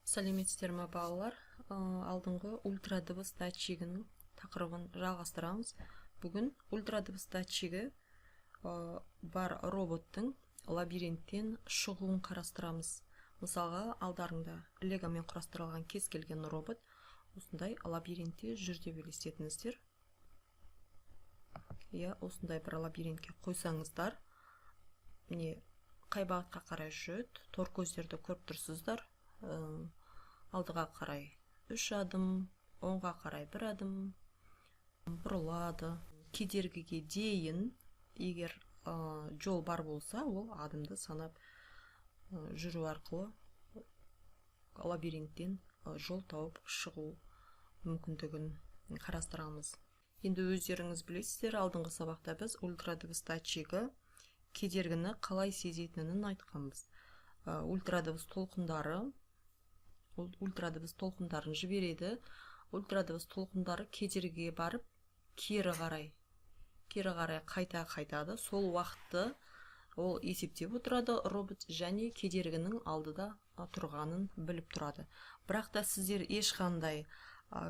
Сәлеметсіздер ме балалар? Алдыңғы ультрадыбыс датчигінің тақырыбын жалғастырамыз. Бүгін ультрадыбыс датчигі бар роботтың лабиринттен шығуын қарастырамыз. Мысалға, алдарыңда легомен құрастырылған кез келген робот осындай лабиринтте жүр деп елестетіңіздер. Осындай бір лабиринтке қойсаңыздар, міне қай бағытқа қарай жүреді, тор көздерді көріп тұрсыздар. Алдыға қарай 3 адым, оңға қарай 1 адым бұрылады. Кедергіге дейін, егер жол бар болса, ол адымды санап жүру арқылы лабиринттен жол тауып шығу мүмкіндігін қарастырамыз. Енді өздеріңіз білесіздер, алдыңғы сабақта біз ультрадыбыс датчигі кедергіні қалай сезетінін айтқанбыз. Ультрадыбыс толқындарын жібереді. Ультрадыбыс толқындары кедергіге барып, кері қарай қайтады. Сол уақытты ол есептеп отырады робот, және кедергінің алдыда тұрғанын біліп тұрады. Бірақ та сіздер ешқандай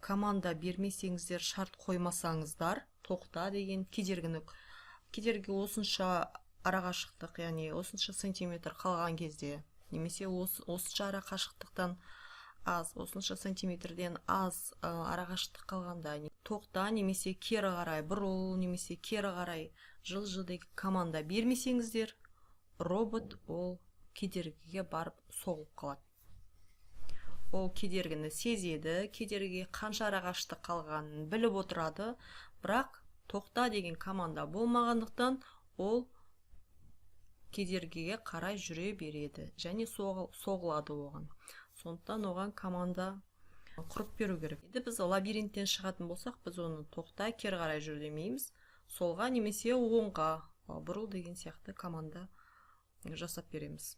команда бермесеңіздер, шарт қоймасаңыздар, тоқта деген кедергі осынша арақашықтық, яғни осынша сантиметр қалған кезде, немесе осынша арақашықтықтан аз, осынша сантиметрден аз арақашықтық қалғанда тоқта, немесе кері қарай бұрыл, немесе кері қарай жылжы деген команда бермесеңіздер, робот ол кедергіге барып соғылып қалады. Ол кедергіні сезеді, кедергіге қанша арақашықтық қалғанын біліп отырады, бірақ тоқта деген команда болмағандықтан ол кедергіге қарай жүре береді және соғылады оған. Сондықтан оған команда құрып беру керек. Енді біз лабиринттен шығатын болсақ, біз оны тоқта, кері қарай жүр демейміз, солға немесе оңға бұрыл деген сияқты команда жасап береміз.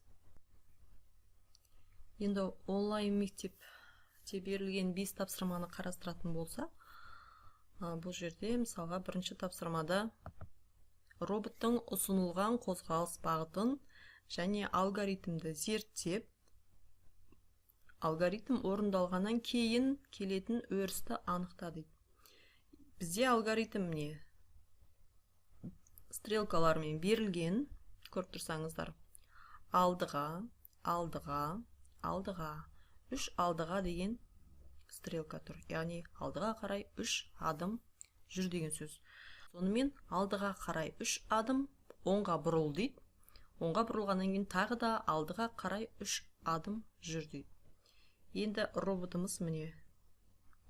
Енді онлайн мектепте берілген 5 тапсырманы қарастыратын болсақ, бұл жерде мысалға бірінші тапсырмада роботтың ұсынылған қозғалыс бағытын және алгоритмді зерттеп, алгоритм орындалғаннан кейін келетін өрісті анықтады. Бізде алгоритм не? Стрелкалармен берілген, көріп тұрсаңыздар. Алдыға, 3 алдыға деген стрелка тұр. Яғни алдыға қарай 3 адым жүр деген сөз. Сонымен алдыға қарай 3 адым, оңға бұрыл дейді. Оңға бұрылғаннан кейін тағы да алдыға қарай 3 адым жүр дейді. Енді роботымыз міне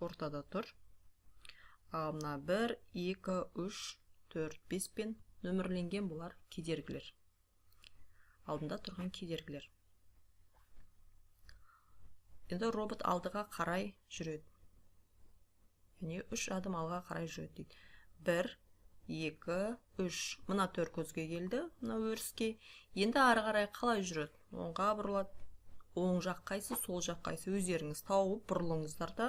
ортада тұр. Мына 1, 2, 3, 4, 5 пен нөмірленген бұлар кедергілер. Алдында тұрған кедергілер. Енді робот алдыға қарай жүреді. Яғни 3 адым алға қарай жүреді дейді. 1, 2, 3. Мына төр көзге келді, мына өріске. Енді ары қарай қалай жүреді? Оңға бұрылады. Оң жақ қайсы, сол жақ қайсы өздеріңіз тауып бұрылыңыздар да,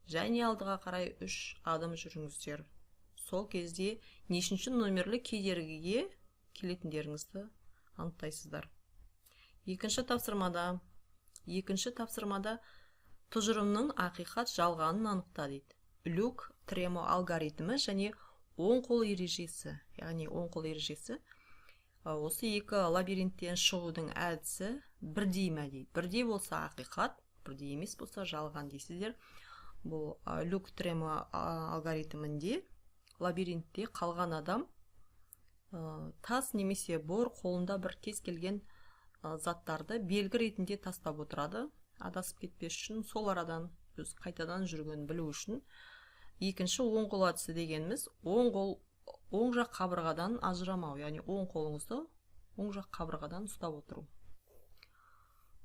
және алдыға қарай 3 адым жүріңіздер. Сол кезде нешінші номерлі кедергіге келетіндеріңізді анықтайсыздар. Екінші тапсырмада тұжырымның ақиқат жалғанын анықта дейді. Люк Тремо алгоритмі және оң қол ережесі. Яғни оң қол ережесі. Осы екі лабиринттен шығудың әдісі бірдей ме дейді. Бірдей болса ақиқат, бірдей емес болса жалған дейсіздер. Бұл Люк Тремо алгоритмінде лабиринтте қалған адам тас немесе бор қолында бір кез келген заттарды белгі ретінде тастап отырады. Адасып кетпес үшін, сол арадан қайтадан жүргенін білу үшін. Екінші оң қол әдісі дегеніміз оң жақ қабырғадан ажырамау, яғни оң қолыңызды оң жақ қабырғадан ұстап отыру.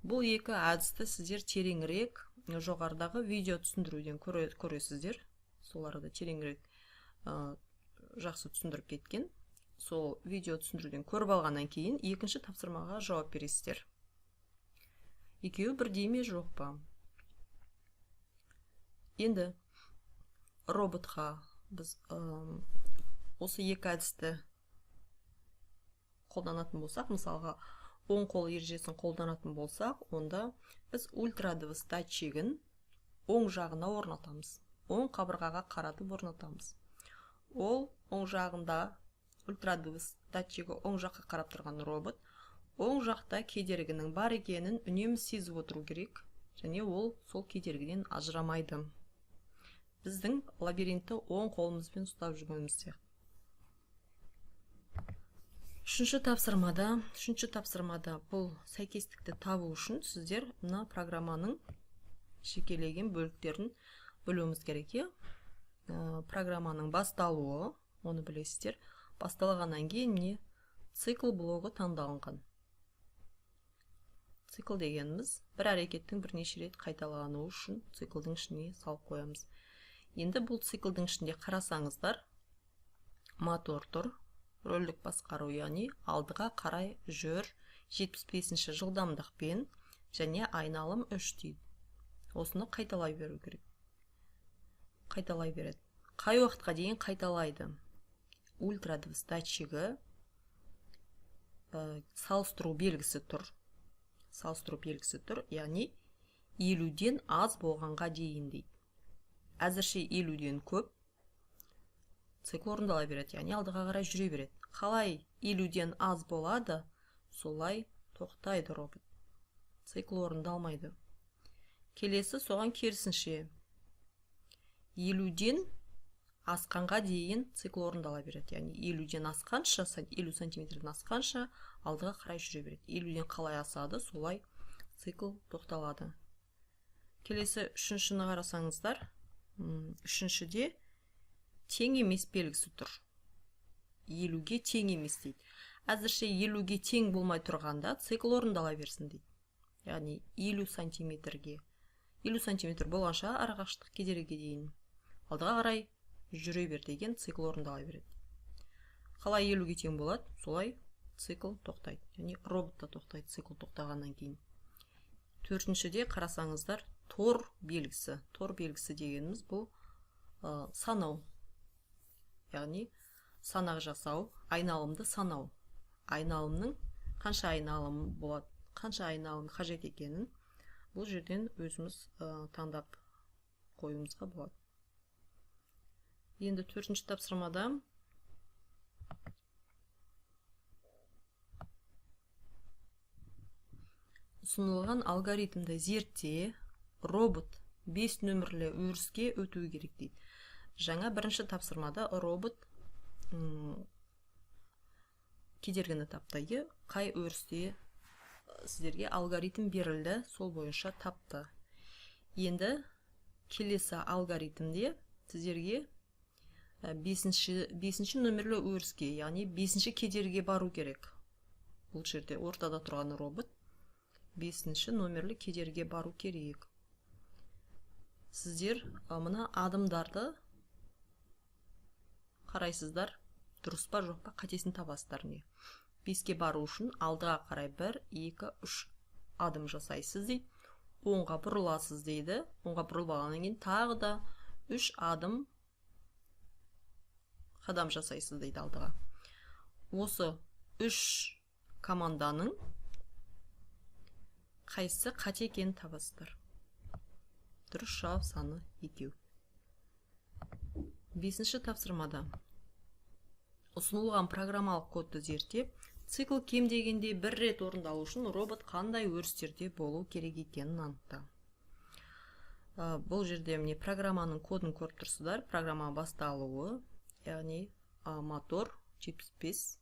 Бұл екі әдісті сіздер тереңірек жоғарыдағы видео түсіндіруден көресіздер. Сол арада тереңірек жақсы түсіндіріп кеткен. Сол видео түсіндіруден көріп алғаннан кейін екінші тапсырмаға жауап бересіздер. Екеуі бірдей ме жоқ па? Енді роботқа біз осы екі әдісті қолданатын болсақ, мысалға оң қол ережесін қолданатын болсақ, онда біз ультрадыбыс датчигін оң жағына орнатамыз. Оң қабырғаға қаратып орнатамыз. Ол оң жағында ультрадыбыс датчигі оң жаққа қарап тұрған робот оң жақта кедергінің бар екенін үнемі сезіп отыру керек, және ол сол кедергіден ажырамайды. Біздің лабиринтті оң қолымызбен ұстап жүргеніміз сияқты. Үшінші тапсырмада бұл сәйкестікті табу үшін сіздер мына программаның жекелеген бөліктерін білуіміз керек. Программаның басталуы, оны білесіздер. Басталғаннан кейін не цикл блогы таңдалынған. Цикл дегеніміз бір әрекеттің бірнеше рет қайталануы үшін циклдың ішіне салып қоямыз. Енді бұл циклдың ішінде қарасаңыздар, мотор тұр, рөлдік басқару, яғни алдыға қарай жүр 75-ші жылдамдықпен, және айналым 3 дейді. Осыны қайталай беру керек. Қайталай береді. Қай уақытқа дейін қайталайды? Ультрадыбыс датчигі салыстыру белгісі тұр. Яғни 50-ден аз болғанға дейін дейді. Әзірше 50-ден көп, цикл орындала береді, яғни алдыға қарай жүре береді. Қалай 50-ден аз болады, солай тоқтайды робот. Цикл орындалмайды. Келесі соған керісінше 50-ден асқанға дейін цикл орындала береді. Яғни 50-ден асқанша, 50 сантиметрден асқанша алдыға қарай жүре береді. 50-ден қалай асады, солай цикл тоқталады. Келесі үшіншіні қарасаңыздар, үшіншіде тең емес белгісі тұр. 50-ге тең емес дейді. Әзірше 50-ге тең болмай тұрғанда цикл орындала берсін дейді. Яғни 50 сантиметр болғанша арақашықтық кедергіге дейін алдыға қарай жүре бер деген цикл орындала береді. Қалай 50-ге тең болады, солай цикл тоқтайды. Яғни робот та тоқтайды цикл тоқтағаннан кейін. Төртіншіде қарасаңыздар, тор белгісі. Тор белгісі дегеніміз бұл санау. Яғни санақ жасау, айналымды санау. Айналымның қанша айналым болады, қанша айналым қажет екенін бұл жерден өзіміз таңдап қоюымызға болады. Енді төртінші тапсырмада ұсынылған алгоритмді зертте робот 5 нөмірлі өріске өтуі керек дейді. Жаңа бірінші тапсырмада робот кедергіні тапты. Қай өрісте сіздерге алгоритм берілді, сол бойынша тапты. Енді келесі алгоритмде сіздерге 5 нөмірлі өріске, яғни 5 кедергіге бару керек. Бұл жерде ортада тұрған робот 5 нөмірлі кедергіге бару керек. Сіздер мына адымдарды қарайсыздар, дұрыс па жоқ па, қатесін табасыздар не. 5-ке бару үшін алдыға қарай 1, 2, 3 адым жасайсыз дейді. Оңға бұрыласыз дейді. Оңға бұрылғаннан кейін тағы да 3 адым қадам жасайсыз дейді алдыға. Осы 3 команданың қайсысы қате екенін табасыздар. Дұрыс жауап саны 2. Бесінші тапсырмада ұсынылған программалық кодты зерттеп, цикл кем дегенде 1 рет орындалу үшін робот қандай өрістерде болу керек екенін анықта. Бұл жерде міне программаның кодын көріп тұрсыздар. Программа басталуы, яғни мотор 75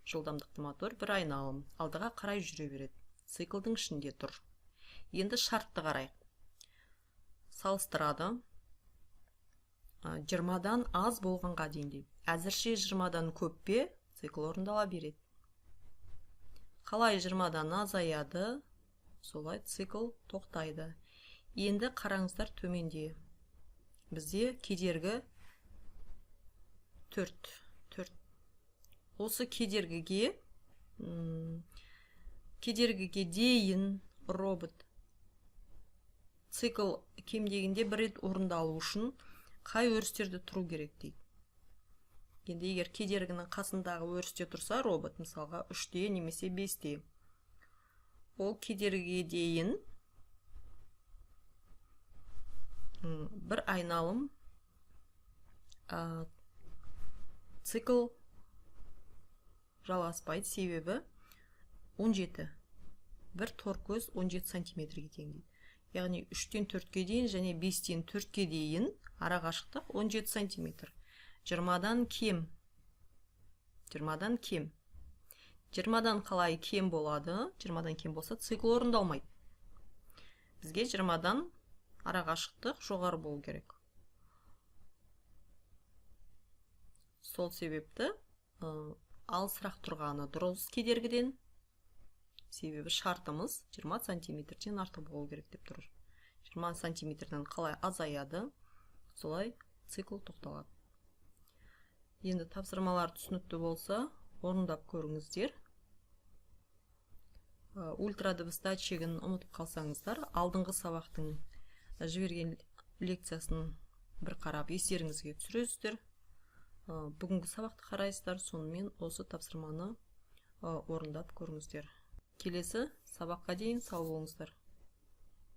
жылдамдықты мотор, бір айналым алдыға қарай жүре береді. Циклдың ішінде тұр. Енді шартты қарайық. Салыстырады. 20-дан аз болғанға дейін дейді. Әзірше 20-дан көп пе, цикл орындала береді. Қалай 20-дан азаяды, солай цикл тоқтайды. Енді қараңыздар төменде. Бізде кедергі 4. Осы кедергіге дейін робот цикл кем дегенде 1 рет орындалу үшін қай өрістерде тұру керек дейді. Енді егер кедергінің қасындағы өрісте тұрса робот, мысалға 3-те немесе 5-те, ол кедергіге дейін бір айналым цикл жалғаспайды, себебі 17. Бір торкөз 17 сантиметрге тең дейді. Яғни 3-тен 4-ке дейін және 5-тен 4-ке дейін ара қашықтық 17 сантиметр. 20-дан кем. 20-дан кем. 20-дан қалай кем болады? 20-дан кем болса цикл орындалмайды. Бізге 20-дан ара қашықтық жоғары болу керек. Сол себепті алысырақ тұрғаны дұрыс кедергіден, себебі шартымыз 20 сантиметрден артық болу керек деп тұр. 20 сантиметрден қалай азаяды, солай цикл тоқталады. Енді тапсырмалар түсінікті болса, орындап көріңіздер. Ультрадыбыстат шегін ұмытып қалсаңыздар, алдыңғы сабақтың жіберген лекциясын бір қарап естеріңізге түсіресіздер. Бүгінгі сабақты қарайсыздар, сонымен осы тапсырманы орындап көріңіздер. Келесі сабаққа дейін сау болыңыздар.